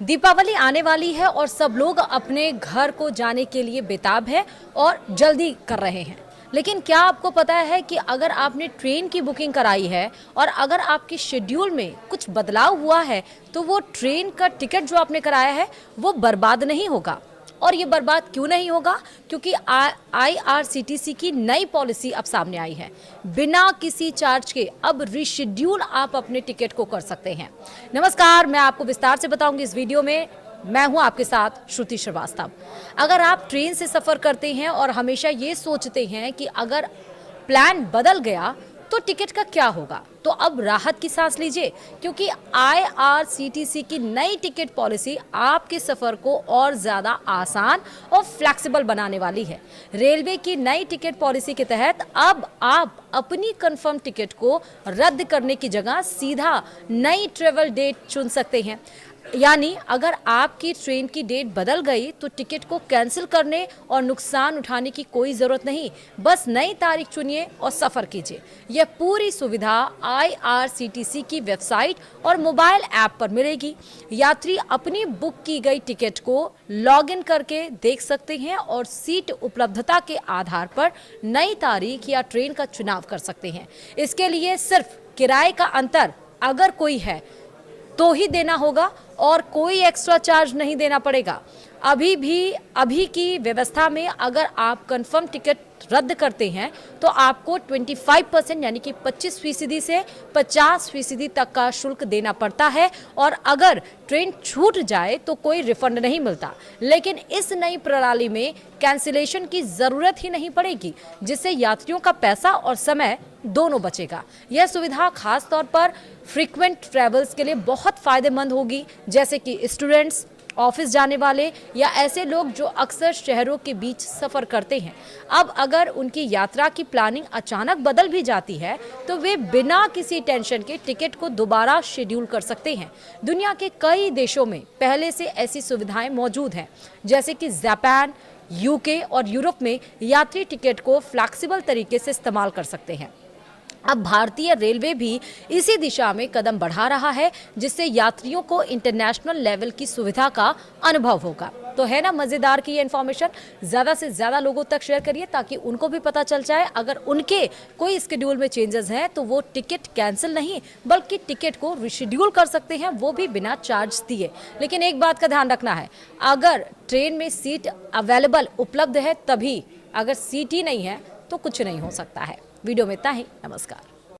दीपावली आने वाली है और सब लोग अपने घर को जाने के लिए बेताब है और जल्दी कर रहे हैं। लेकिन क्या आपको पता है कि अगर आपने ट्रेन की बुकिंग कराई है और अगर आपके शेड्यूल में कुछ बदलाव हुआ है तो वो ट्रेन का टिकट जो आपने कराया है वो बर्बाद नहीं होगा। और ये बर्बाद क्यों नहीं होगा? क्योंकि आईआरसीटीसी की नई पॉलिसी अब सामने आई है। बिना किसी चार्ज के अब रीशेड्यूल आप अपने टिकट को कर सकते हैं। नमस्कार, मैं आपको विस्तार से बताऊंगी इस वीडियो में। मैं हूं आपके साथ श्रुति श्रीवास्तव। अगर आप ट्रेन से सफ़र करते हैं और हमेशा ये सोचते हैं कि अगर प्लान बदल गया तो टिकट का क्या होगा, तो अब राहत की सांस लीजिए, क्योंकि आईआरसीटीसी की नई टिकट पॉलिसी आपके सफ़र को और ज़्यादा आसान और फ्लेक्सिबल बनाने वाली है। रेलवे की नई टिकट पॉलिसी के तहत अब आप अपनी कंफर्म टिकट को रद्द करने की जगह सीधा नई ट्रेवल डेट चुन सकते हैं। यानी अगर आपकी ट्रेन की डेट बदल गई तो टिकट को कैंसिल करने और नुकसान उठाने की कोई ज़रूरत नहीं। बस नई तारीख चुनिए और सफ़र कीजिए। यह पूरी सुविधा आईआरसीटीसी की वेबसाइट और मोबाइल ऐप पर मिलेगी। यात्री अपनी बुक की गई टिकट को लॉगिन करके देख सकते हैं और सीट उपलब्धता के आधार पर नई तारीख या ट्रेन का चुनाव कर सकते हैं। इसके लिए सिर्फ किराए का अंतर अगर कोई है तो ही देना होगा और कोई एक्स्ट्रा चार्ज नहीं देना पड़ेगा। अभी की व्यवस्था में अगर आप कंफर्म टिकट रद्द करते हैं तो आपको 25% यानी कि 25% से 50% तक का शुल्क देना पड़ता है और अगर ट्रेन छूट जाए तो कोई रिफंड नहीं मिलता। लेकिन इस नई प्रणाली में कैंसिलेशन की ज़रूरत ही नहीं पड़ेगी, जिससे यात्रियों का पैसा और समय दोनों बचेगा। यह सुविधा खास तौर पर फ्रीक्वेंट ट्रैवल्स के लिए बहुत फायदेमंद होगी, जैसे कि स्टूडेंट्स, ऑफिस जाने वाले या ऐसे लोग जो अक्सर शहरों के बीच सफ़र करते हैं। अब अगर उनकी यात्रा की प्लानिंग अचानक बदल भी जाती है तो वे बिना किसी टेंशन के टिकट को दोबारा शेड्यूल कर सकते हैं। दुनिया के कई देशों में पहले से ऐसी सुविधाएं मौजूद हैं, जैसे कि जापान, यूके और यूरोप में यात्री टिकट को फ्लैक्सिबल तरीके से इस्तेमाल कर सकते हैं। अब भारतीय रेलवे भी इसी दिशा में कदम बढ़ा रहा है, जिससे यात्रियों को इंटरनेशनल लेवल की सुविधा का अनुभव होगा। तो है ना मज़ेदार की ये इन्फॉर्मेशन? ज़्यादा से ज़्यादा लोगों तक शेयर करिए ताकि उनको भी पता चल जाए। अगर उनके कोई स्केड्यूल में चेंजेस हैं तो वो टिकट कैंसिल नहीं बल्कि टिकट को रिशेड्यूल कर सकते हैं, वो भी बिना चार्ज दिए। लेकिन एक बात का ध्यान रखना है, अगर ट्रेन में सीट अवेलेबल उपलब्ध है तभी, अगर सीट ही नहीं है तो कुछ नहीं हो सकता है। वीडियो में इतना ही। नमस्कार।